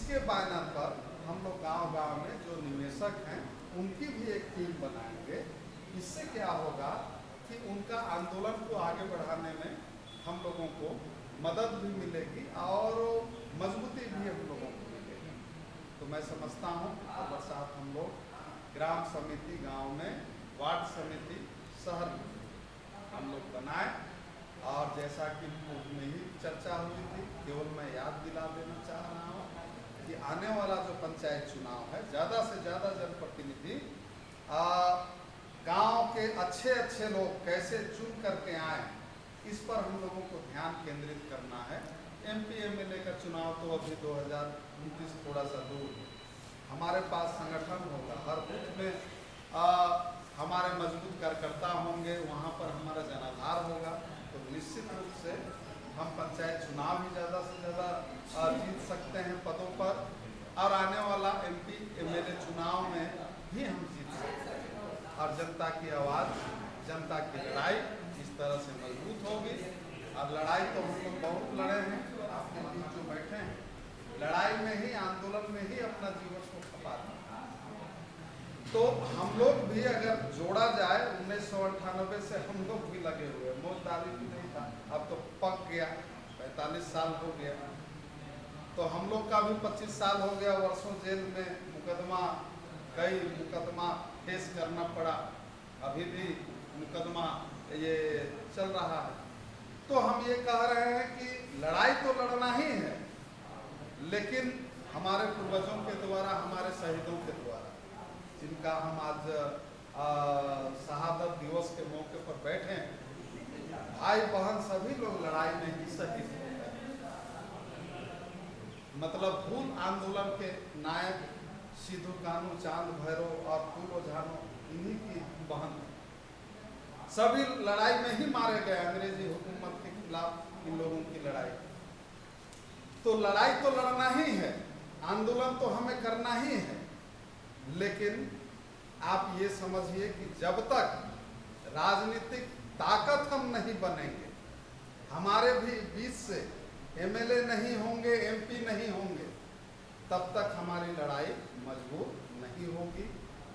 इसके बैनर पर हम लोग गांव-गांव में जो निवेशक हैं उनकी भी एक टीम बनाएंगे। इससे क्या होगा कि उनका आंदोलन को आगे बढ़ाने में हम लोगों को मदद भी मिलेगी और मजबूती भी हम लोगों को मिलेगी। तो मैं समझता हूँ और बरसात हम लोग ग्राम समिति गांव में, वार्ड समिति शहर में हम लोग बनाए। और जैसा कि पूर्व में ही चर्चा हुई थी, केवल मैं याद दिला देना चाह रहा हूँ कि आने वाला जो पंचायत चुनाव है, ज़्यादा से ज़्यादा जनप्रतिनिधि गांव के अच्छे अच्छे लोग कैसे चुन करके आए, इस पर हम लोगों को ध्यान केंद्रित करना है। MP MLA का चुनाव तो अभी 2029 थोड़ा सा दूर है। हमारे पास संगठन होगा, हर बूथ में हमारे मजबूत कार्यकर्ता होंगे, वहाँ पर हमारा जनाधार होगा, तो निश्चित रूप से हम पंचायत चुनाव भी ज़्यादा से ज़्यादा जीत सकते हैं पदों पर, और आने वाला MP MLA चुनाव में भी हम जीत सकते हैं। और जनता की आवाज़, जनता की लड़ाई इस तरह से मजबूत होगी। और लड़ाई तो हम लोग बहुत लड़े हैं, आपके बीच जो बैठे हैं, लड़ाई में ही, आंदोलन में ही अपना जीवन को खपा दिया। तो हम लोग भी अगर जोड़ा जाए, 1998 से हम लोग भी लगे हुए, मौजदारी भी नहीं था, अब तो पक गया, 45 साल हो गया। तो हम लोग का भी 25 साल हो गया, वर्षों जेल में कई मुकदमा फेस करना पड़ा, अभी भी मुकदमा ये चल रहा है। तो हम ये कह रहे हैं कि लड़ाई तो लड़ना ही है, लेकिन हमारे पूर्वजों के द्वारा, हमारे शहीदों के द्वारा, जिनका हम आज शहादत दिवस के मौके पर बैठे हैं, भाई बहन सभी लोग लड़ाई में ही शहीद हो गए। मतलब फूल आंदोलन के नायक सिद्धू कानू, चांद भैरव और फूलो झानो, इन्हीं की बहन सभी लड़ाई में ही मारे गए, अंग्रेजी हुकूमत के खिलाफ इन लोगों की लड़ाई। तो लड़ाई तो लड़ना ही है, आंदोलन तो हमें करना ही है, लेकिन आप ये समझिए कि जब तक राजनीतिक ताकत हम नहीं बनेंगे, हमारे भी बीच से MLA नहीं होंगे, MP नहीं होंगे, तब तक हमारी लड़ाई मजबूत नहीं होगी,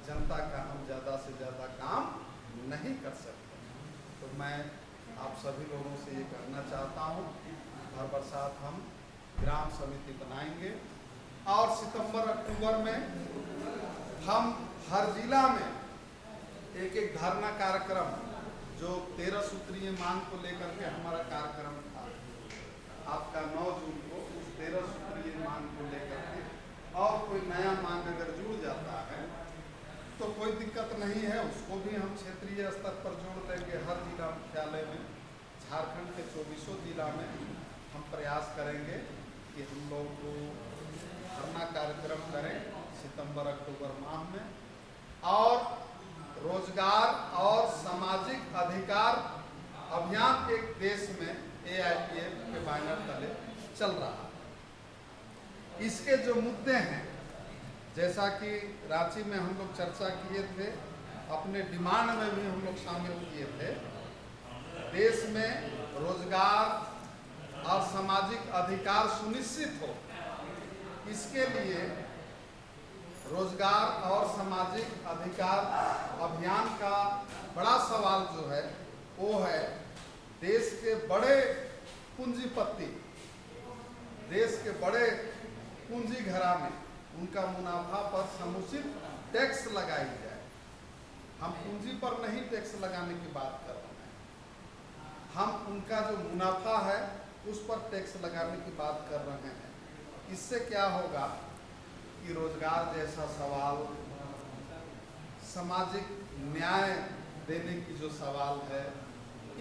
जनता का हम ज़्यादा से ज़्यादा काम नहीं कर सकते। तो मैं आप सभी लोगों से ये कहना चाहता हूँ, हर बरसात हम ग्राम समिति बनाएंगे और सितंबर अक्टूबर में हम हर जिला में एक एक धरना कार्यक्रम, जो 13 सूत्रीय मांग को लेकर के हमारा कार्यक्रम था, आपका 9 जून को उस 13 सूत्रीय मांग को लेकर के, और कोई नया मांग अगर जुड़ जाता है तो कोई दिक्कत नहीं है, उसको भी हम क्षेत्रीय स्तर पर जोड़ लेंगे। हर जिला मुख्यालय में, झारखंड के 24 जिला में हम प्रयास करेंगे कि हम लोग को धरना कार्यक्रम करें सितंबर अक्टूबर माह में। और रोजगार और सामाजिक अधिकार अभियान एक देश में AIPF के बैनर तले चल रहा है। इसके जो मुद्दे हैं, जैसा कि रांची में हम लोग चर्चा किए थे, अपने डिमांड में भी हम लोग शामिल किए थे, देश में रोजगार और सामाजिक अधिकार सुनिश्चित हो, इसके लिए रोजगार और सामाजिक अधिकार अभियान का बड़ा सवाल जो है वो है देश के बड़े पूंजीपति, देश के बड़े पूंजी घराने, उनका मुनाफा पर समुचित टैक्स लगाई जाए। हम पूंजी पर नहीं टैक्स लगाने की बात कर रहे हैं, हम उनका जो मुनाफा है उस पर टैक्स लगाने की बात कर रहे हैं। इससे क्या होगा कि रोजगार जैसा सवाल, सामाजिक न्याय देने की जो सवाल है,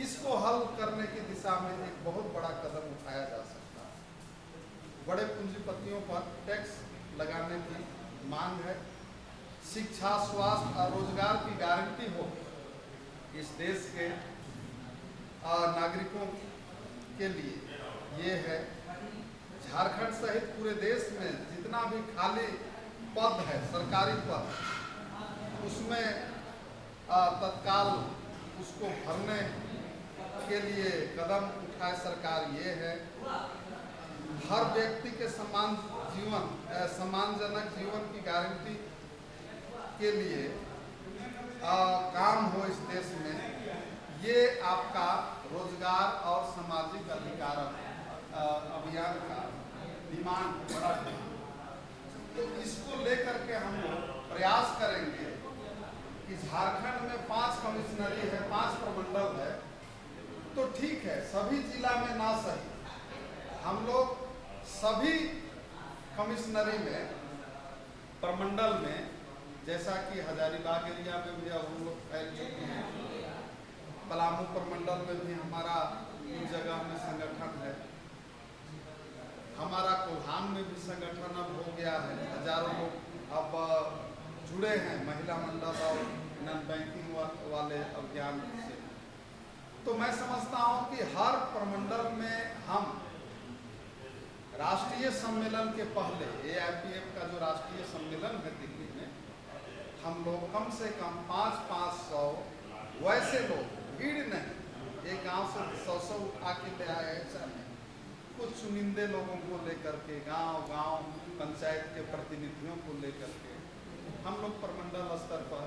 इसको हल करने की दिशा में एक बहुत बड़ा कदम उठाया जा सकता है। बड़े पूंजीपतियों पर टैक्स लगाने की मांग है। शिक्षा, स्वास्थ्य और रोजगार की गारंटी हो इस देश के नागरिकों के लिए, ये है। झारखंड सहित पूरे देश में जितना भी खाली पद है, सरकारी पद, उसमें तत्काल उसको भरने के लिए कदम उठाए सरकार, ये है। हर व्यक्ति के सम्मानजनक जीवन की गारंटी के लिए काम हो इस देश में, ये आपका रोजगार और सामाजिक अधिकार अभियान का डिमांड बड़ा है। तो इसको लेकर के हम लोग प्रयास करेंगे कि झारखंड में 5 कमिश्नरी है, 5 प्रमंडल है, तो ठीक है, सभी जिला में ना सही, हम लोग सभी कमिश्नरी में, प्रमंडल में, जैसा कि हजारीबाग एरिया में भी अब हम लोग फैल चुके हैं, पलामू प्रमंडल में भी हमारा इन जगह में संगठन है, हमारा कोल्हान में भी संगठन अब हो गया है, हजारों लोग अब जुड़े हैं महिला मंडल और नॉन बैंकिंग वाले अभियान से। तो मैं समझता हूं कि हर प्रमंडल में हम राष्ट्रीय सम्मेलन के पहले, AIPF का जो राष्ट्रीय सम्मेलन है दिल्ली में, हम लोग कम से कम 500 वैसे लोग, भीड़ नहीं, एक गांव से 100 उठा के ले आए ऐसा नहीं, कुछ चुनिंदे लोगों को लेकर के, गांव पंचायत के प्रतिनिधियों को लेकर के हम लोग प्रमंडल स्तर पर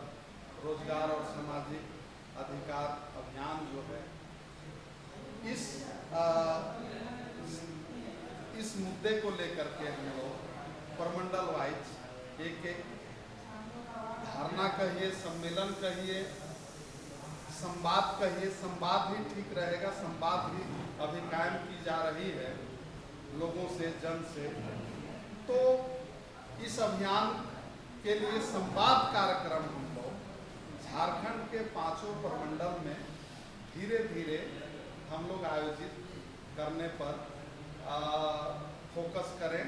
रोजगार और सामाजिक अधिकार अभियान जो है इस मुद्दे को लेकर के हम लोग प्रमंडल वाइज एक धारणा कहिए, सम्मेलन कहिए, संवाद कहिए, संवाद ही ठीक रहेगा, संवाद ही अभी कायम की जा रही है लोगों से, जन से। तो इस अभियान के लिए संवाद कार्यक्रम हम लोग झारखंड के 5 प्रमंडल में धीरे धीरे हम लोग आयोजित करने पर फोकस करें।